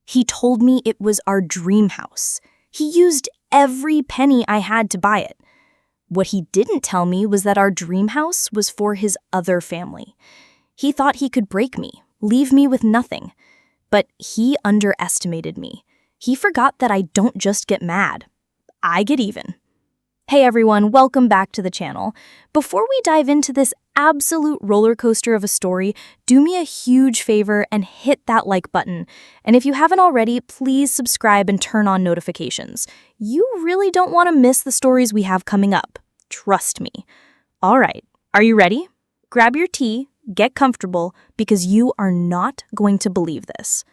He told me it was our dream house. He used every penny I had to buy it. What he didn't tell me was that our dream house was for his other family. He thought he could break me, leave me with nothing. But he underestimated me. He forgot that I don't just get mad. I get even. Hey everyone, welcome back to the channel. Before we dive into this absolute roller coaster of a story, do me a huge favor and hit that like button. And if you haven't already, please subscribe and turn on notifications. You really don't want to miss the stories we have coming up. Trust me. All right, are you ready? Grab your tea, get comfortable, because you are not going to believe this.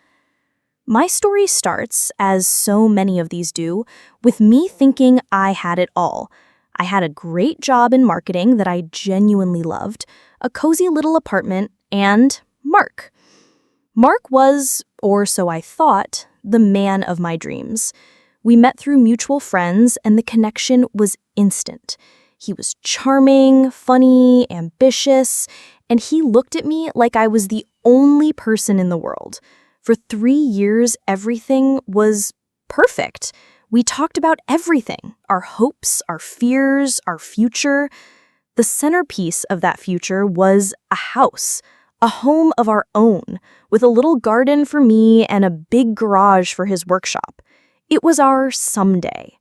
My story starts, as so many of these do, with me thinking I had it all. I had a great job in marketing that I genuinely loved, a cozy little apartment, and Mark. Mark was, or so I thought, the man of my dreams. We met through mutual friends, and the connection was instant. He was charming, funny, ambitious, and he looked at me like I was the only person in the world. For 3 years, everything was perfect. We talked about everything, our hopes, our fears, our future. The centerpiece of that future was a house, a home of our own, with a little garden for me and a big garage for his workshop. It was our someday.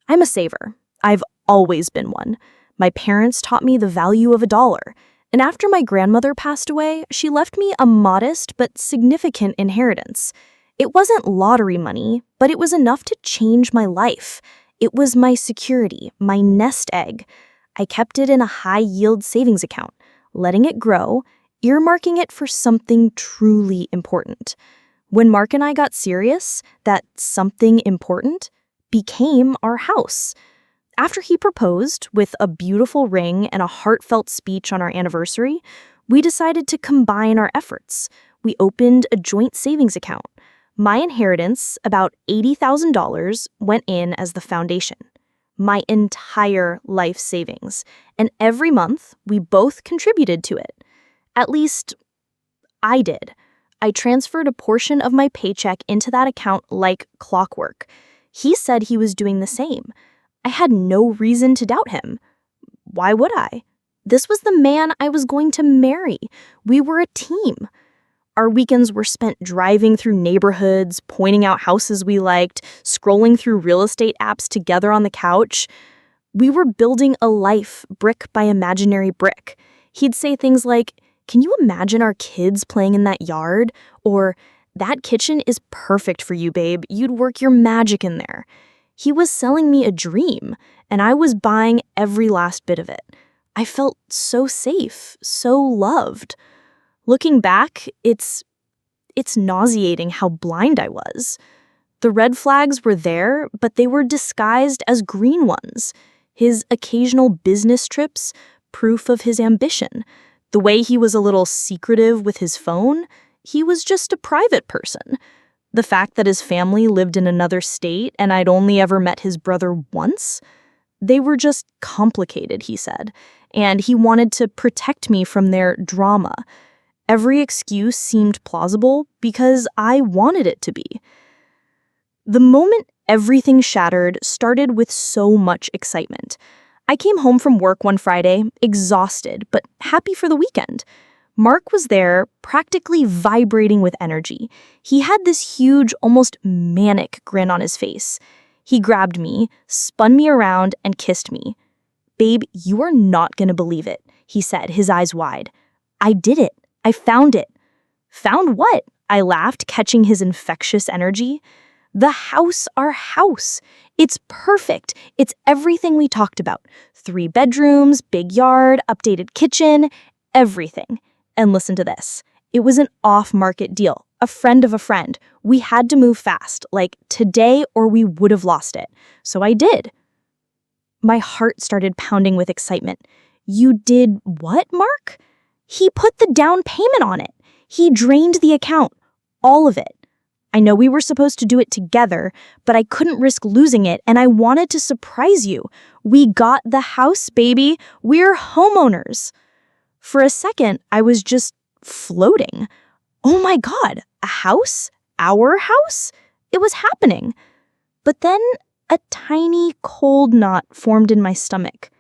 I'm a saver. I've always been one. My parents taught me the value of $1. And after my grandmother passed away, she left me a modest but significant inheritance. It wasn't lottery money, but it was enough to change my life. It was my security, my nest egg. I kept it in a high-yield savings account, letting it grow, earmarking it for something truly important. When Mark and I got serious, that something important became our house. After he proposed, with a beautiful ring and a heartfelt speech on our anniversary, we decided to combine our efforts. We opened a joint savings account. My inheritance, about $80,000, went in as the foundation. My entire life savings. And every month, we both contributed to it. At least, I did. I transferred a portion of my paycheck into that account like clockwork. He said he was doing the same. I had no reason to doubt him. Why would I? This was the man I was going to marry. We were a team. Our weekends were spent driving through neighborhoods, pointing out houses we liked, scrolling through real estate apps together on the couch. We were building a life brick by imaginary brick. He'd say things like, "Can you imagine our kids playing in that yard?" Or, "That kitchen is perfect for you, babe. You'd work your magic in there." He was selling me a dream, and I was buying every last bit of it. I felt so safe, so loved. Looking back, it's nauseating how blind I was. The red flags were there, but they were disguised as green ones. His occasional business trips, proof of his ambition. The way he was a little secretive with his phone, he was just a private person. The fact that his family lived in another state and I'd only ever met his brother once? They were just complicated, he said, and he wanted to protect me from their drama. Every excuse seemed plausible because I wanted it to be. The moment everything shattered started with so much excitement. I came home from work one Friday, exhausted, but happy for the weekend. Mark was there, practically vibrating with energy. He had this huge, almost manic grin on his face. He grabbed me, spun me around, and kissed me. "Babe, you are not gonna believe it," he said, his eyes wide. "I did it. I found it." "Found what?" I laughed, catching his infectious energy. "The house, our house. It's perfect. It's everything we talked about. 3 bedrooms, big yard, updated kitchen, everything. And listen to this. It was an off-market deal, a friend of a friend. We had to move fast, like today or we would have lost it. So I did." My heart started pounding with excitement. "You did what, Mark?" "He put the down payment on it. He drained the account. All of it. I know we were supposed to do it together, but I couldn't risk losing it, and I wanted to surprise you. We got the house, baby. We're homeowners." For a second, I was just floating. Oh my God, a house? our house? It was happening. But then a tiny cold knot formed in my stomach.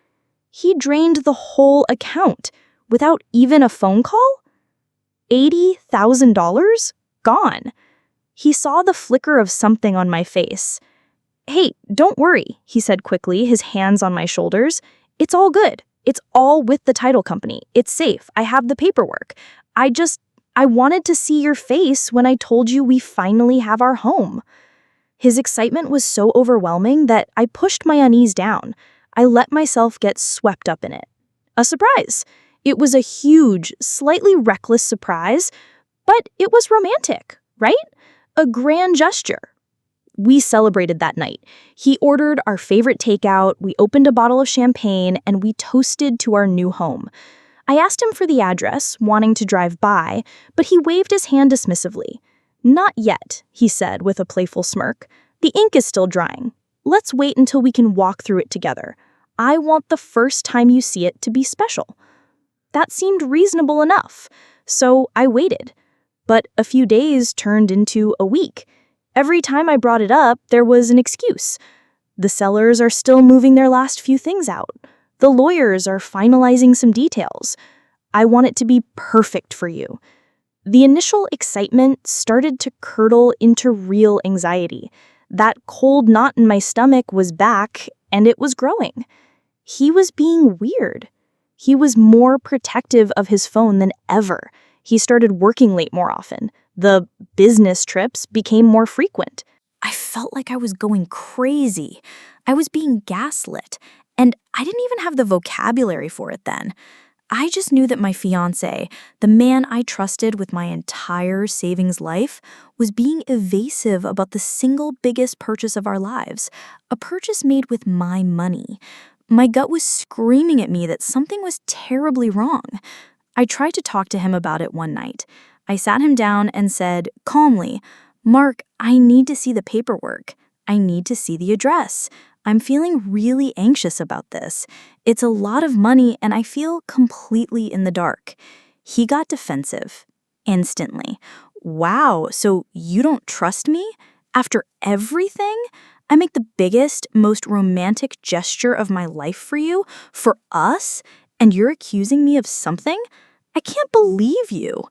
He drained the whole account without even a phone call? $80,000? Gone. He saw the flicker of something on my face. "Hey, don't worry," he said quickly, his hands on my shoulders. "It's all good. It's all with the title company. It's safe. I have the paperwork. I wanted to see your face when I told you we finally have our home." His excitement was so overwhelming that I pushed my unease down. I let myself get swept up in it. A surprise. It was a huge, slightly reckless surprise, but it was romantic, right? A grand gesture. We celebrated that night. He ordered our favorite takeout, we opened a bottle of champagne, and we toasted to our new home. I asked him for the address, wanting to drive by, but he waved his hand dismissively. "Not yet," he said with a playful smirk. "The ink is still drying. Let's wait until we can walk through it together. I want the first time you see it to be special." That seemed reasonable enough, so I waited. But a few days turned into a week. Every time I brought it up, there was an excuse. The sellers are still moving their last few things out. The lawyers are finalizing some details. I want it to be perfect for you. The initial excitement started to curdle into real anxiety. That cold knot in my stomach was back, and it was growing. He was being weird. He was more protective of his phone than ever. He started working late more often. The business trips became more frequent. I felt like I was going crazy. I was being gaslit, and I didn't even have the vocabulary for it then. I just knew that my fiancé, the man I trusted with my entire savings life, was being evasive about the single biggest purchase of our lives, a purchase made with my money. My gut was screaming at me that something was terribly wrong. I tried to talk to him about it one night. I sat him down and said, calmly, "Mark, I need to see the paperwork. I need to see the address. I'm feeling really anxious about this. It's a lot of money and I feel completely in the dark." He got defensive. Instantly. "Wow, so you don't trust me? After everything? I make the biggest, most romantic gesture of my life for you, for us, and you're accusing me of something? I can't believe you."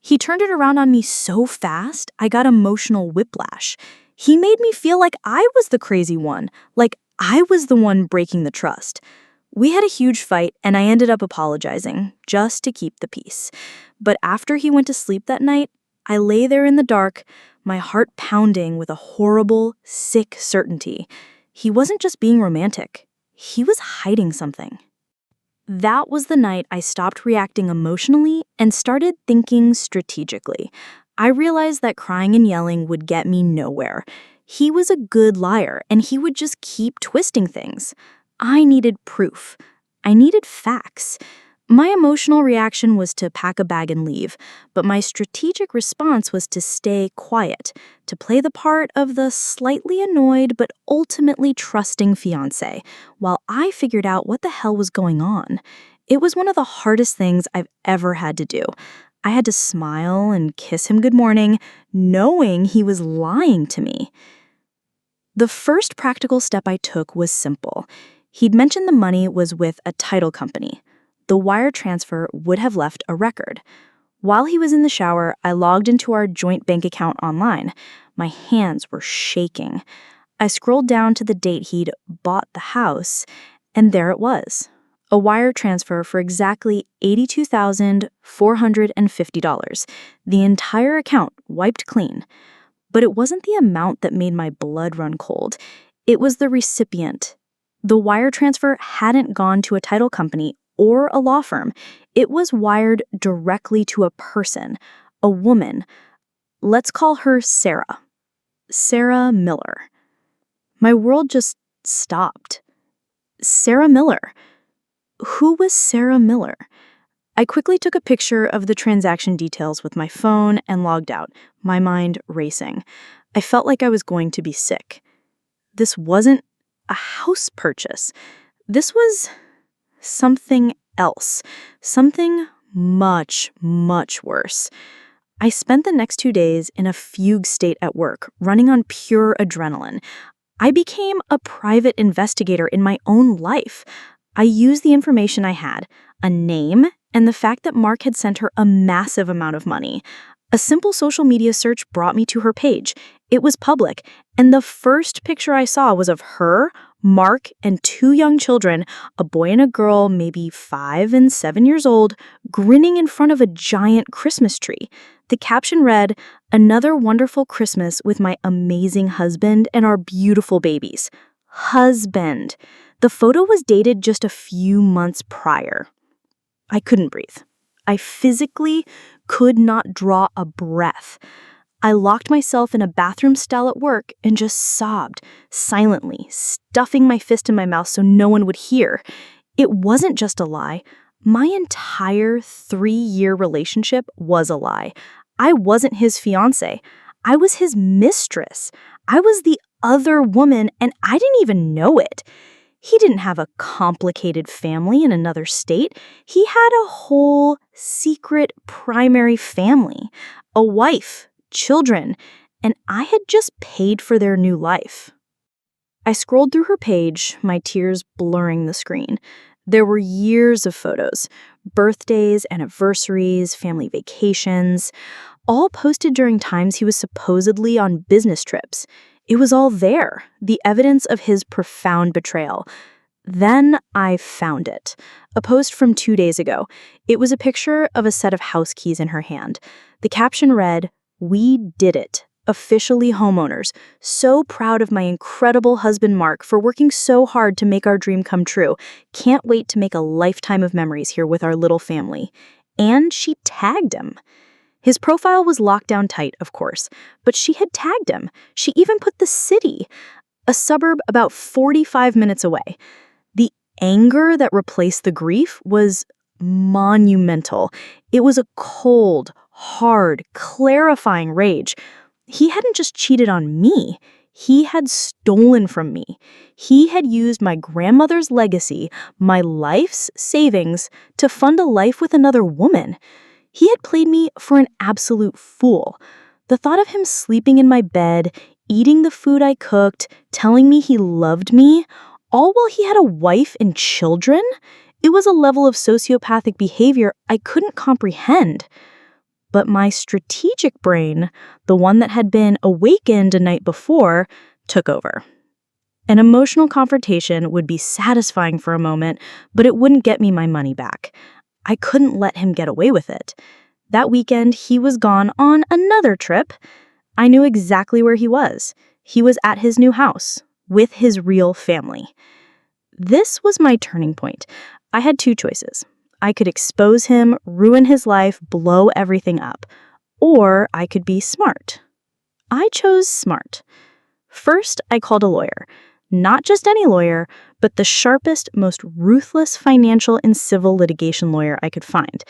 He turned it around on me so fast, I got emotional whiplash. He made me feel like I was the crazy one, like I was the one breaking the trust. We had a huge fight, and I ended up apologizing, just to keep the peace. But after he went to sleep that night, I lay there in the dark, my heart pounding with a horrible, sick certainty. He wasn't just being romantic. He was hiding something. That was the night I stopped reacting emotionally and started thinking strategically. I realized that crying and yelling would get me nowhere. He was a good liar, and he would just keep twisting things. I needed proof. I needed facts. My emotional reaction was to pack a bag and leave, but my strategic response was to stay quiet, to play the part of the slightly annoyed but ultimately trusting fiancé, while I figured out what the hell was going on. It was one of the hardest things I've ever had to do. I had to smile and kiss him good morning, knowing he was lying to me. The first practical step I took was simple. He'd mentioned the money was with a title company. The wire transfer would have left a record. While he was in the shower, I logged into our joint bank account online. My hands were shaking. I scrolled down to the date he'd bought the house, and there it was. A wire transfer for exactly $82,450. The entire account wiped clean. But it wasn't the amount that made my blood run cold. It was the recipient. The wire transfer hadn't gone to a title company or a law firm. It was wired directly to a person, a woman. Let's call her Sarah. Sarah Miller. My world just stopped. Sarah Miller. Who was Sarah Miller? I quickly took a picture of the transaction details with my phone and logged out, my mind racing. I felt like I was going to be sick. This wasn't a house purchase. This was something else, something much, much worse. I spent the next 2 days in a fugue state at work, running on pure adrenaline. I became a private investigator in my own life. I used the information I had, a name, and the fact that Mark had sent her a massive amount of money. A simple social media search brought me to her page. It was public, and the first picture I saw was of her, Mark, and 2 young children, a boy and a girl, maybe 5 and 7 years old, grinning in front of a giant Christmas tree. The caption read, "Another wonderful Christmas with my amazing husband and our beautiful babies." Husband. The photo was dated just a few months prior. I couldn't breathe. I physically could not draw a breath. I locked myself in a bathroom stall at work and just sobbed, silently, stuffing my fist in my mouth so no one would hear. It wasn't just a lie. My entire 3-year relationship was a lie. I wasn't his fiancé. I was his mistress. I was the other woman, and I didn't even know it. He didn't have a complicated family in another state. He had a whole secret primary family, a wife, children, and I had just paid for their new life. I scrolled through her page, my tears blurring the screen. There were years of photos, birthdays, anniversaries, family vacations, all posted during times he was supposedly on business trips. It was all there, the evidence of his profound betrayal. Then I found it. A post from 2 days ago. It was a picture of a set of house keys in her hand. The caption read, "We did it. Officially homeowners. So proud of my incredible husband Mark for working so hard to make our dream come true. Can't wait to make a lifetime of memories here with our little family." And she tagged him. His profile was locked down tight, of course, but she had tagged him. She even put the city, a suburb about 45 minutes away. The anger that replaced the grief was monumental. It was a cold, hard, clarifying rage. He hadn't just cheated on me. He had stolen from me. He had used my grandmother's legacy, my life's savings, to fund a life with another woman. He had played me for an absolute fool. The thought of him sleeping in my bed, eating the food I cooked, telling me he loved me, all while he had a wife and children, it was a level of sociopathic behavior I couldn't comprehend. But my strategic brain, the one that had been awakened a night before, took over. An emotional confrontation would be satisfying for a moment, but it wouldn't get me my money back. I couldn't let him get away with it. That weekend, he was gone on another trip. I knew exactly where he was. He was at his new house, with his real family. This was my turning point. I had 2 choices. I could expose him, ruin his life, blow everything up. Or I could be smart. I chose smart. First, I called a lawyer. Not just any lawyer, but the sharpest, most ruthless financial and civil litigation lawyer I could find.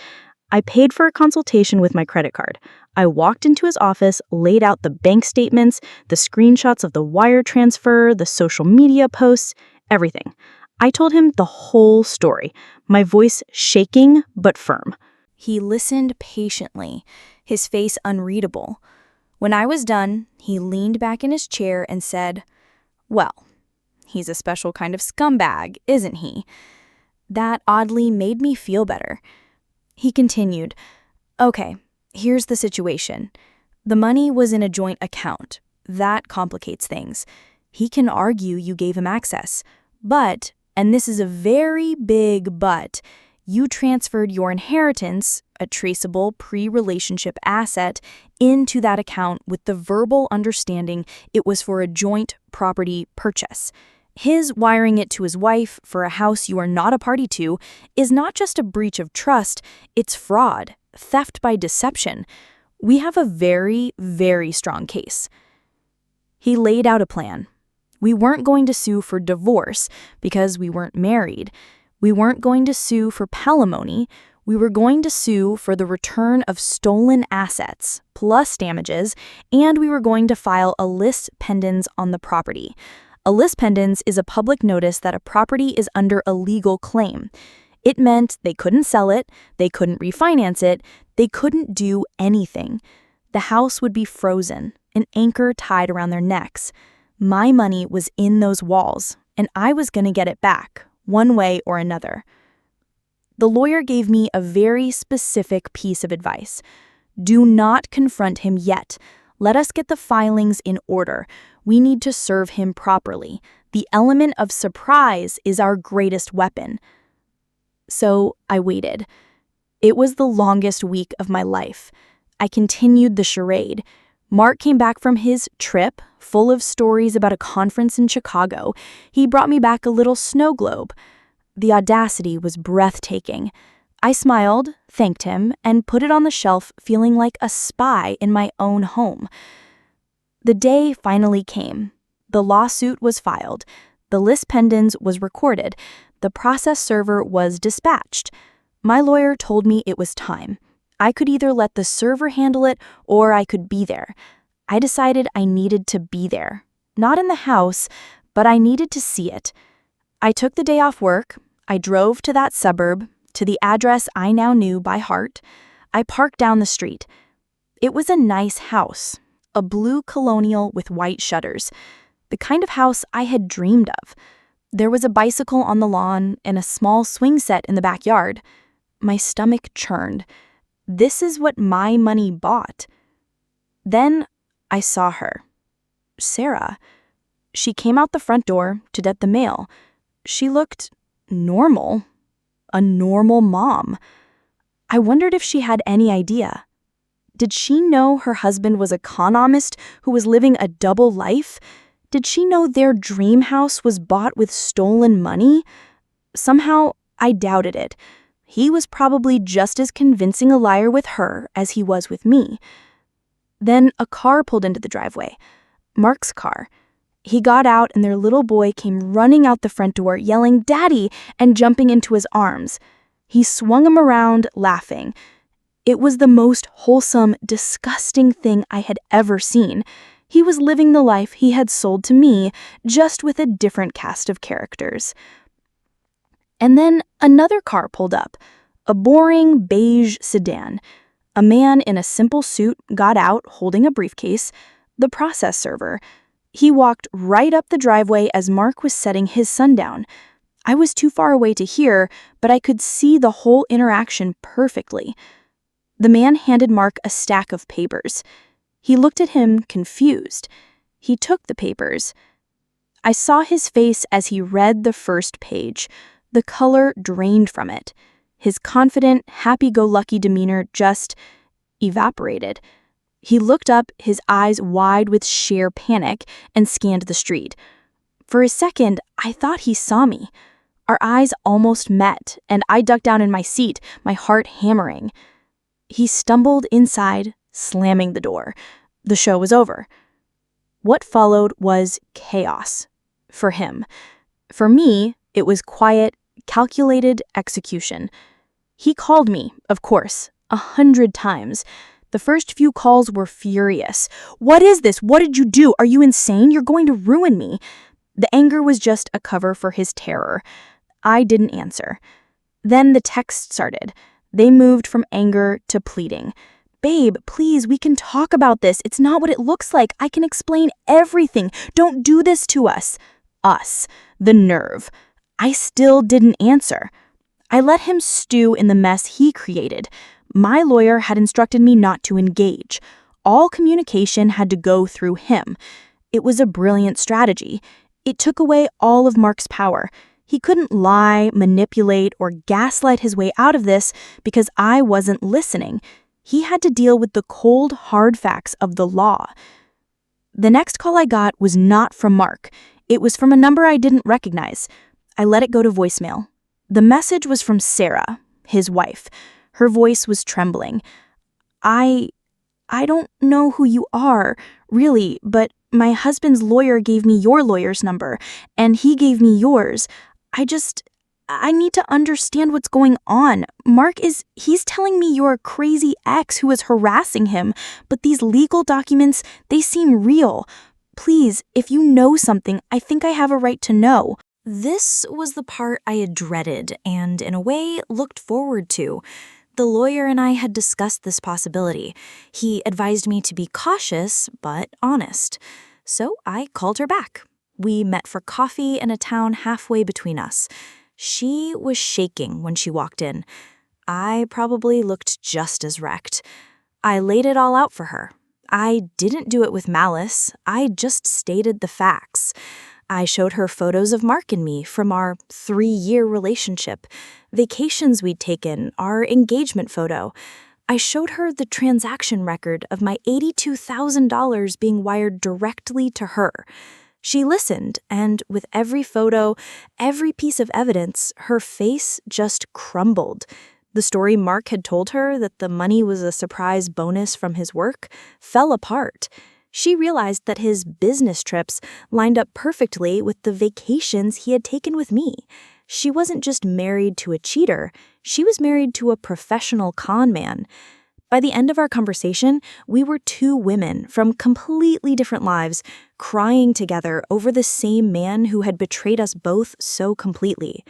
I paid for a consultation with my credit card. I walked into his office, laid out the bank statements, the screenshots of the wire transfer, the social media posts, everything. I told him the whole story, my voice shaking but firm. He listened patiently, his face unreadable. When I was done, he leaned back in his chair and said, "Well, he's a special kind of scumbag, isn't he?" That oddly made me feel better. He continued, "Okay, here's the situation. The money was in a joint account. That complicates things. He can argue you gave him access. But, and this is a very big but, you transferred your inheritance, a traceable pre-relationship asset, into that account with the verbal understanding it was for a joint property purchase. His wiring it to his wife for a house you are not a party to is not just a breach of trust, it's fraud, theft by deception. We have a very, very strong case." He laid out a plan. We weren't going to sue for divorce because we weren't married. We weren't going to sue for palimony. We were going to sue for the return of stolen assets, plus damages, and we were going to file a lis pendens on the property. A lis pendens is a public notice that a property is under a legal claim. It meant they couldn't sell it, they couldn't refinance it, they couldn't do anything. The house would be frozen, an anchor tied around their necks. My money was in those walls, and I was going to get it back, one way or another. The lawyer gave me a very specific piece of advice. Do not confront him yet. Let us get the filings in order. We need to serve him properly. The element of surprise is our greatest weapon. So I waited. It was the longest week of my life. I continued the charade. Mark came back from his trip, full of stories about a conference in Chicago. He brought me back a little snow globe. The audacity was breathtaking. I smiled, thanked him, and put it on the shelf, feeling like a spy in my own home. The day finally came. The lawsuit was filed. The lis pendens was recorded. The process server was dispatched. My lawyer told me it was time. I could either let the server handle it or I could be there. I decided I needed to be there. Not in the house, but I needed to see it. I took the day off work. I drove to that suburb, to the address I now knew by heart. I parked down the street. It was a nice house, a blue colonial with white shutters, the kind of house I had dreamed of. There was a bicycle on the lawn and a small swing set in the backyard. My stomach churned. This is what my money bought. Then I saw her. Sarah. She came out the front door to get the mail. She looked normal. A normal mom. I wondered if she had any idea. Did she know her husband was a con-artist who was living a double life? Did she know their dream house was bought with stolen money? Somehow, I doubted it. He was probably just as convincing a liar with her as he was with me. Then a car pulled into the driveway. Mark's car. He got out and their little boy came running out the front door, yelling, "Daddy!" and jumping into his arms. He swung him around, laughing. It was the most wholesome, disgusting thing I had ever seen. He was living the life he had sold to me, just with a different cast of characters. And then another car pulled up, a boring beige sedan. A man in a simple suit got out, holding a briefcase, the process server. He walked right up the driveway as Mark was setting his son down. I was too far away to hear, but I could see the whole interaction perfectly. The man handed Mark a stack of papers. He looked at him, confused. He took the papers. I saw his face as he read the first page. The color drained from it. His confident, happy-go-lucky demeanor just evaporated. He looked up, his eyes wide with sheer panic, and scanned the street. For a second, I thought he saw me. Our eyes almost met, and I ducked down in my seat, my heart hammering. He stumbled inside, slamming the door. The show was over. What followed was chaos. For him. For me, it was quiet, calculated execution. He called me, of course, 100 times. The first few calls were furious. "What is this? What did you do? Are you insane? You're going to ruin me." The anger was just a cover for his terror. I didn't answer. Then the text started. They moved from anger to pleading. "Babe, please, we can talk about this. It's not what it looks like. I can explain everything. Don't do this to us." Us. The nerve. I still didn't answer. I let him stew in the mess he created. My lawyer had instructed me not to engage. All communication had to go through him. It was a brilliant strategy. It took away all of Mark's power. He couldn't lie, manipulate, or gaslight his way out of this because I wasn't listening. He had to deal with the cold, hard facts of the law. The next call I got was not from Mark. It was from a number I didn't recognize. I let it go to voicemail. The message was from Sarah, his wife. Her voice was trembling. I don't know who you are, really, but my husband's lawyer gave me your lawyer's number, and he gave me yours. I need to understand what's going on. He's telling me you're a crazy ex who is harassing him, but these legal documents, they seem real. Please, if you know something, I think I have a right to know." This was the part I had dreaded and, in a way, looked forward to. The lawyer and I had discussed this possibility. He advised me to be cautious, but honest. So I called her back. We met for coffee in a town halfway between us. She was shaking when she walked in. I probably looked just as wrecked. I laid it all out for her. I didn't do it with malice. I just stated the facts. I showed her photos of Mark and me from our 3-year relationship, vacations we'd taken, our engagement photo. I showed her the transaction record of my $82,000 being wired directly to her. She listened, and with every photo, every piece of evidence, her face just crumbled. The story Mark had told her that the money was a surprise bonus from his work fell apart. She realized that his business trips lined up perfectly with the vacations he had taken with me. She wasn't just married to a cheater, she was married to a professional con man. By the end of our conversation, we were 2 women from completely different lives, crying together over the same man who had betrayed us both so completely.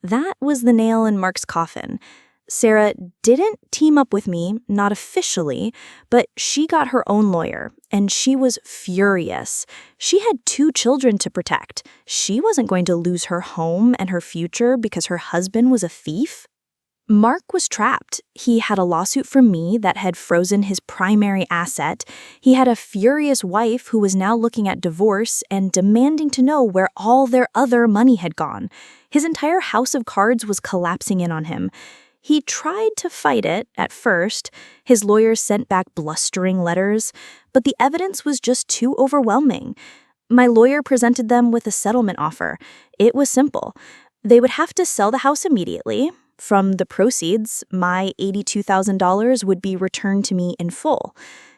That was the nail in Mark's coffin. Sarah didn't team up with me, not officially, but she got her own lawyer, and she was furious. She had 2 children to protect. She wasn't going to lose her home and her future because her husband was a thief. Mark was trapped. He had a lawsuit from me that had frozen his primary asset. He had a furious wife who was now looking at divorce and demanding to know where all their other money had gone. His entire house of cards was collapsing in on him. He tried to fight it at first. His lawyers sent back blustering letters, but the evidence was just too overwhelming. My lawyer presented them with a settlement offer. It was simple. They would have to sell the house immediately. From the proceeds, my $82,000 would be returned to me in full.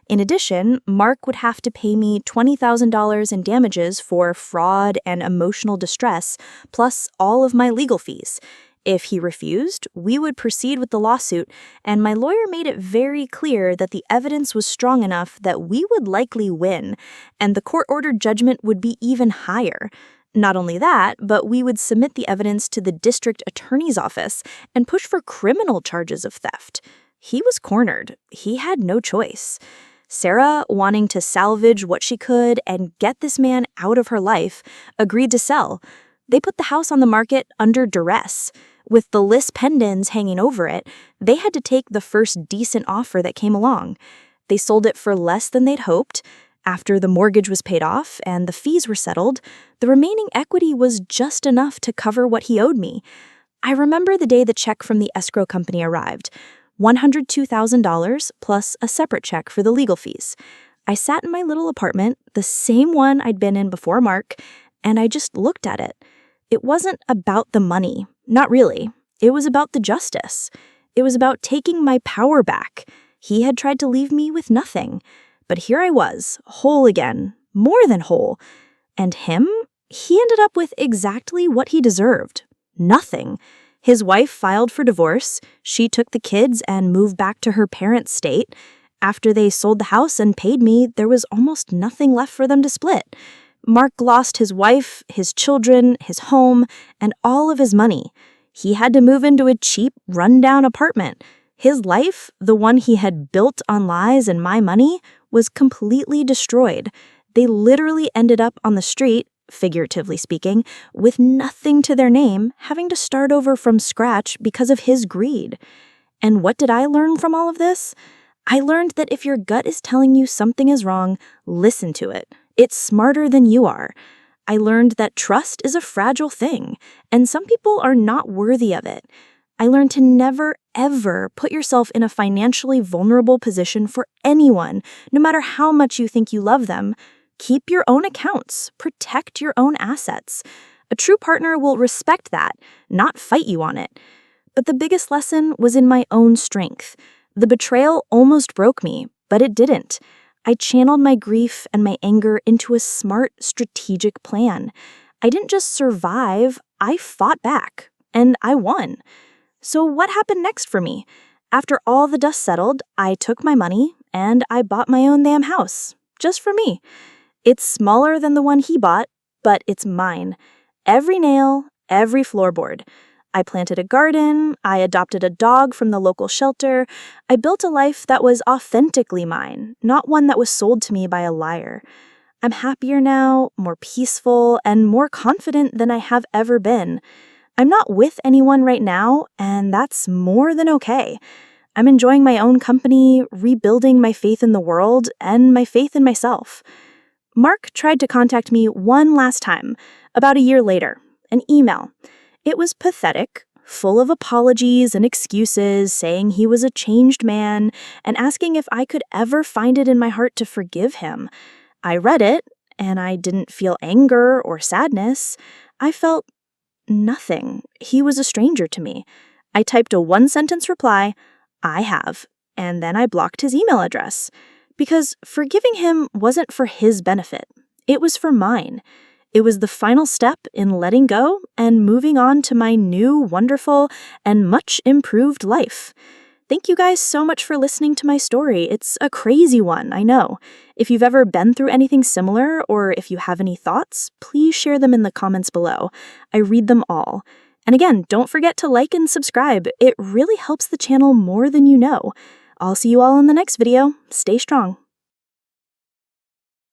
In addition, Mark would have to pay me $20,000 in damages for fraud and emotional distress, plus all of my legal fees. If he refused, we would proceed with the lawsuit, and my lawyer made it very clear that the evidence was strong enough that we would likely win, and the court-ordered judgment would be even higher. Not only that, but we would submit the evidence to the district attorney's office and push for criminal charges of theft. He was cornered. He had no choice. Sarah, wanting to salvage what she could and get this man out of her life, agreed to sell. They put the house on the market under duress. With the list pendants hanging over it, they had to take the first decent offer that came along. They sold it for less than they'd hoped. After the mortgage was paid off and the fees were settled, the remaining equity was just enough to cover what he owed me. I remember the day the check from the escrow company arrived, $102,000 plus a separate check for the legal fees. I sat in my little apartment, the same one I'd been in before Mark, and I just looked at it. It wasn't about the money, not really. It was about the justice. It was about taking my power back. He had tried to leave me with nothing. But here I was, whole again, more than whole. And him? He ended up with exactly what he deserved. Nothing. His wife filed for divorce. She took the kids and moved back to her parents' state. After they sold the house and paid me, there was almost nothing left for them to split. Mark lost his wife, his children, his home, and all of his money. He had to move into a cheap, run-down apartment. His life, the one he had built on lies and my money, was completely destroyed. They literally ended up on the street, figuratively speaking, with nothing to their name, having to start over from scratch because of his greed. And what did I learn from all of this? I learned that if your gut is telling you something is wrong, listen to it. It's smarter than you are. I learned that trust is a fragile thing, and some people are not worthy of it. I learned to never, ever put yourself in a financially vulnerable position for anyone, no matter how much you think you love them. Keep your own accounts. Protect your own assets. A true partner will respect that, not fight you on it. But the biggest lesson was in my own strength. The betrayal almost broke me, but it didn't. I channeled my grief and my anger into a smart, strategic plan. I didn't just survive, I fought back, and I won. So what happened next for me? After all the dust settled, I took my money and I bought my own damn house, just for me. It's smaller than the one he bought, but it's mine. Every nail, every floorboard. I planted a garden, I adopted a dog from the local shelter. I built a life that was authentically mine, not one that was sold to me by a liar. I'm happier now, more peaceful, and more confident than I have ever been. I'm not with anyone right now, and that's more than okay. I'm enjoying my own company, rebuilding my faith in the world, and my faith in myself. Mark tried to contact me one last time, about a year later, an email. It was pathetic, full of apologies and excuses, saying he was a changed man, and asking if I could ever find it in my heart to forgive him. I read it, and I didn't feel anger or sadness. I felt nothing. He was a stranger to me. I typed a one-sentence reply, "I have," and then I blocked his email address. Because forgiving him wasn't for his benefit. It was for mine. It was the final step in letting go and moving on to my new, wonderful, and much improved life. Thank you guys so much for listening to my story. It's a crazy one, I know. If you've ever been through anything similar, or if you have any thoughts, please share them in the comments below. I read them all. And again, don't forget to like and subscribe. It really helps the channel more than you know. I'll see you all in the next video. Stay strong.